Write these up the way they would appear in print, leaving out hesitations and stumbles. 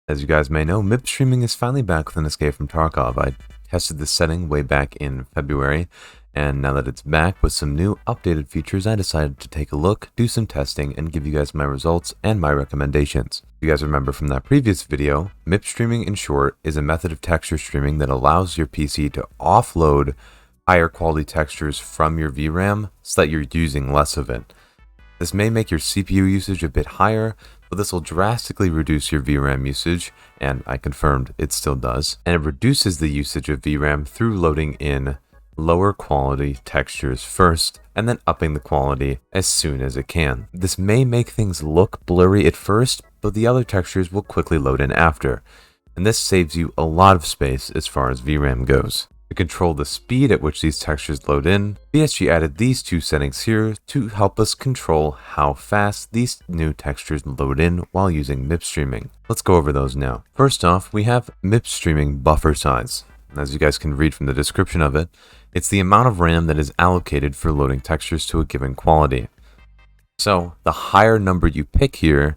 As you guys may know, MIP Streaming is finally back with an escape from Tarkov. I tested this setting way back in February, and now that it's back with some new updated features, I decided to take a look, do some testing, and give you guys my results and my recommendations. If you guys remember from that previous video, MIP Streaming in short is a method of texture streaming that allows your PC to offload higher quality textures from your VRAM so that you're using less of it. This may make your CPU usage a bit higher, but this will drastically reduce your VRAM usage, and I confirmed it still does. And it reduces the usage of VRAM through loading in lower quality textures first, and then upping the quality as soon as it can. This may make things look blurry at first, but the other textures will quickly load in after. And this saves you a lot of space as far as VRAM goes. To control the speed at which these textures load in, BSG added these two settings here to help us control how fast these new textures load in while using MIP Streaming. Let's go over those now. First off, we have MIP Streaming buffer size. As you guys can read from the description of it, it's the amount of RAM that is allocated for loading textures to a given quality. So the higher number you pick here,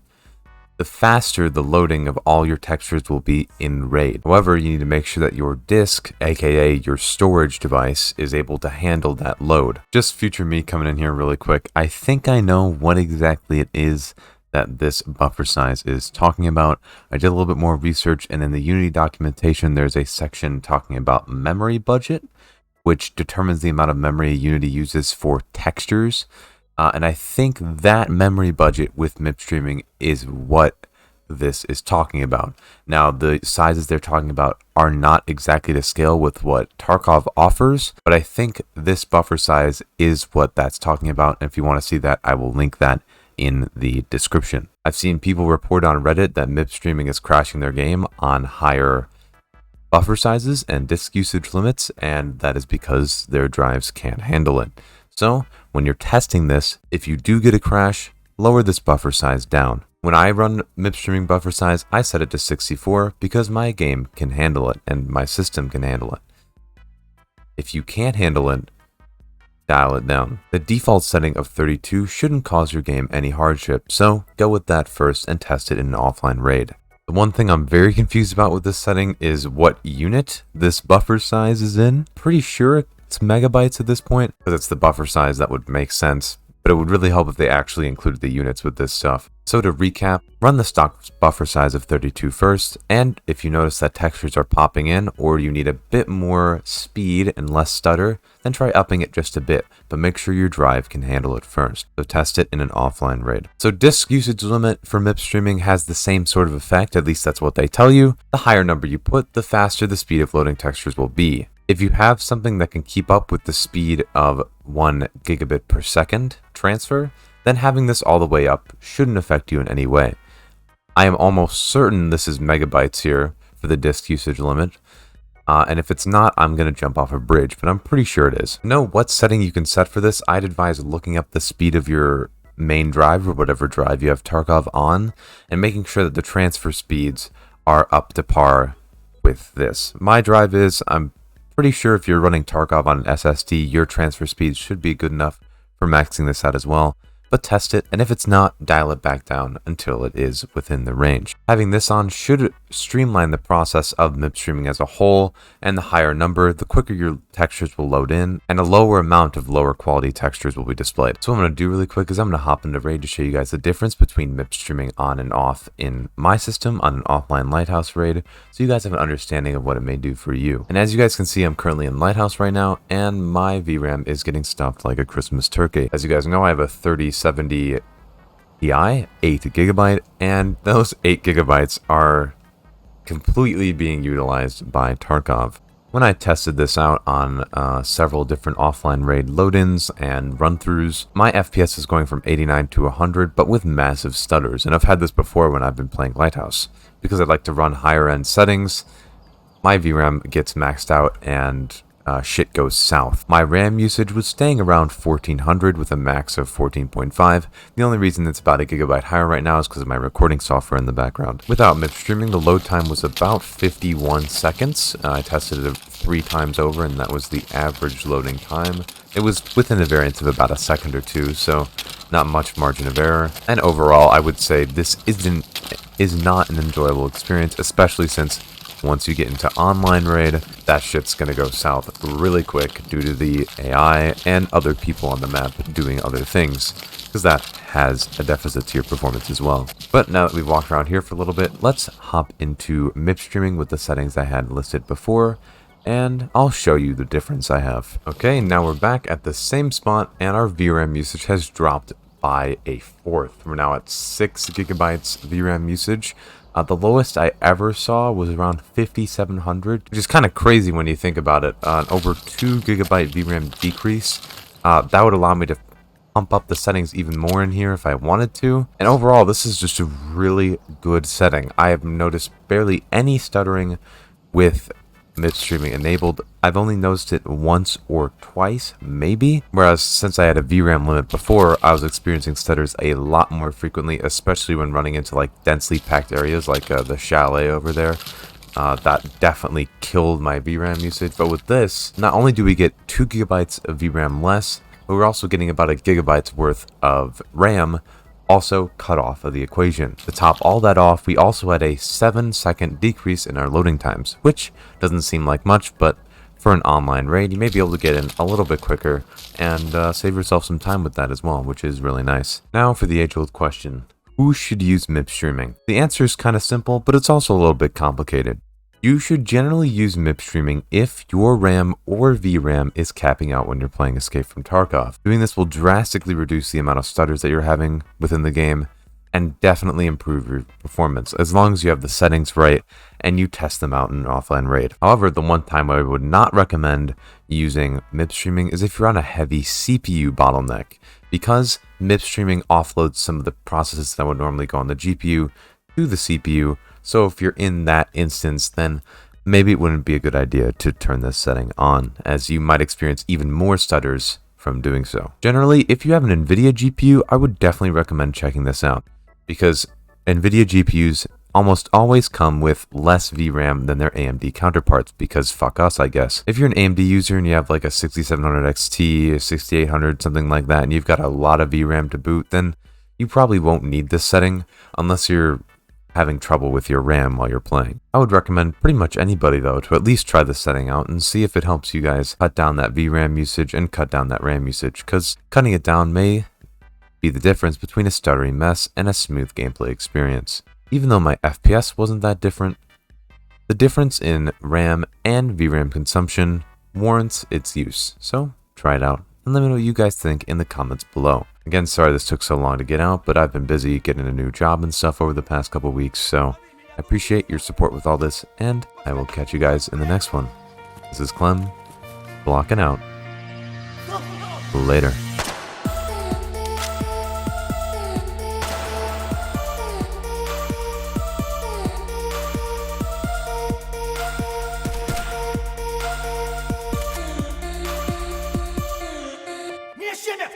the faster the loading of all your textures will be in RAID. However, you need to make sure that your disk, aka your storage device, is able to handle that load. Just future me coming in here really quick, I think I know what exactly it is that this buffer size is talking about. I did a little bit more research, and in the Unity documentation there's a section talking about memory budget, which determines the amount of memory Unity uses for textures. And I think that memory budget with MIP Streaming is what this is talking about. Now, the sizes they're talking about are not exactly to scale with what Tarkov offers, but I think this buffer size is what that's talking about. And if you want to see that, I will link that in the description. I've seen people report on Reddit that MIP Streaming is crashing their game on higher buffer sizes and disk usage limits, and that is because their drives can't handle it. So when you're testing this, if you do get a crash, lower this buffer size down. When I run MIP Streaming buffer size, I set it to 64 because my game can handle it and my system can handle it. If you can't handle it, dial it down. The default setting of 32 shouldn't cause your game any hardship, so go with that first and test it in an offline RAID. The one thing I'm very confused about with this setting is what unit this buffer size is in. Pretty sure it's megabytes at this point, because it's the buffer size that would make sense, but it would really help if they actually included the units with this stuff. So to recap, run the stock buffer size of 32 first, and if you notice that textures are popping in or you need a bit more speed and less stutter, then try upping it just a bit, but make sure your drive can handle it first. So test it in an offline RAID. So disk usage limit for MIP Streaming has the same sort of effect, at least that's what they tell you. The higher number you put, the faster the speed of loading textures will be. If you have something that can keep up with the speed of 1 gigabit per second transfer, then having this all the way up shouldn't affect you in any way. I am almost certain this is megabytes here for the disk usage limit, and if it's not, I'm going to jump off a bridge, but I'm pretty sure it is. Know what setting you can set for this. I'd advise looking up the speed of your main drive or whatever drive you have Tarkov on, and making sure that the transfer speeds are up to par with this. My drive is, I'm pretty sure if you're running Tarkov on an SSD, your transfer speed should be good enough for maxing this out as well. But test it, and if it's not, dial it back down until it is within the range. Having this on should streamline the process of MIP Streaming as a whole, and the higher number, the quicker your textures will load in, and a lower amount of lower quality textures will be displayed. So what I'm going to do really quick is I'm going to hop into RAID to show you guys the difference between MIP Streaming on and off in my system on an offline Lighthouse RAID, so you guys have an understanding of what it may do for you. And as you guys can see, I'm currently in Lighthouse right now, and my VRAM is getting stuffed like a Christmas turkey. As you guys know, I have a 3070 Ti, 8 gigabyte, and those 8 gigabytes are completely being utilized by Tarkov. When I tested this out on several different offline RAID load-ins and run-throughs, my FPS is going from 89 to 100, but with massive stutters. And I've had this before when I've been playing Lighthouse. Because I like to run higher-end settings, my VRAM gets maxed out and shit goes south. My RAM usage was staying around 1400 with a max of 14.5. The only reason it's about a gigabyte higher right now is because of my recording software in the background. Without MIP Streaming, the load time was about 51 seconds. I tested it 3 times over, and that was the average loading time. It was within a variance of about a second or two, so not much margin of error. And overall, I would say this isn't is not an enjoyable experience, especially since once you get into online raid, that shit's gonna go south really quick due to the AI and other people on the map doing other things, because that has a deficit to your performance as well. But now that we've walked around here for a little bit, let's hop into MIP streaming with the settings I had listed before, and I'll show you the difference I have. Okay, now we're back at the same spot, and our VRAM usage has dropped by a fourth. We're now at 6 gigabytes VRAM usage. The lowest I ever saw was around 5,700, which is kind of crazy when you think about it. Over 2 gigabyte VRAM decrease. That would allow me to pump up the settings even more in here if I wanted to. And overall, this is just a really good setting. I have noticed barely any stuttering with MIP streaming enabled. I've only noticed it once or twice, maybe. Whereas since I had a VRAM limit before, I was experiencing stutters a lot more frequently, especially when running into like densely packed areas like the chalet over there. That definitely killed my VRAM usage. But with this, not only do we get 2 gigabytes of VRAM less, but we're also getting about a gigabyte's worth of RAM also cut off of the equation. To top all that off, we also had a 7-second decrease in our loading times, which doesn't seem like much, but for an online raid, you may be able to get in a little bit quicker and save yourself some time with that as well, which is really nice. Now for the age-old question, who should use MIP streaming? The answer is kind of simple, but it's also a little bit complicated. You should generally use MIP streaming if your RAM or VRAM is capping out when you're playing Escape from Tarkov. Doing this will drastically reduce the amount of stutters that you're having within the game and definitely improve your performance, as long as you have the settings right and you test them out in an offline raid. However, the one time I would not recommend using MIP streaming is if you're on a heavy CPU bottleneck, because MIP streaming offloads some of the processes that would normally go on the GPU to the CPU. So if you're in that instance, then maybe it wouldn't be a good idea to turn this setting on, as you might experience even more stutters from doing so. Generally, if you have an Nvidia GPU, I would definitely recommend checking this out, because Nvidia GPUs almost always come with less VRAM than their AMD counterparts, because fuck us, I guess. If you're an AMD user and you have like a 6700 XT, a 6800, something like that, and you've got a lot of VRAM to boot, then you probably won't need this setting unless you're having trouble with your RAM while you're playing. I would recommend pretty much anybody though to at least try this setting out and see if it helps you guys cut down that VRAM usage and cut down that RAM usage, because cutting it down may be the difference between a stuttery mess and a smooth gameplay experience. Even though my FPS wasn't that different, the difference in RAM and VRAM consumption warrants its use, so try it out and let me know what you guys think in the comments below. Again, sorry this took so long to get out, but I've been busy getting a new job and stuff over the past couple weeks, so I appreciate your support with all this, and I will catch you guys in the next one. This is Clem, blocking out. Later.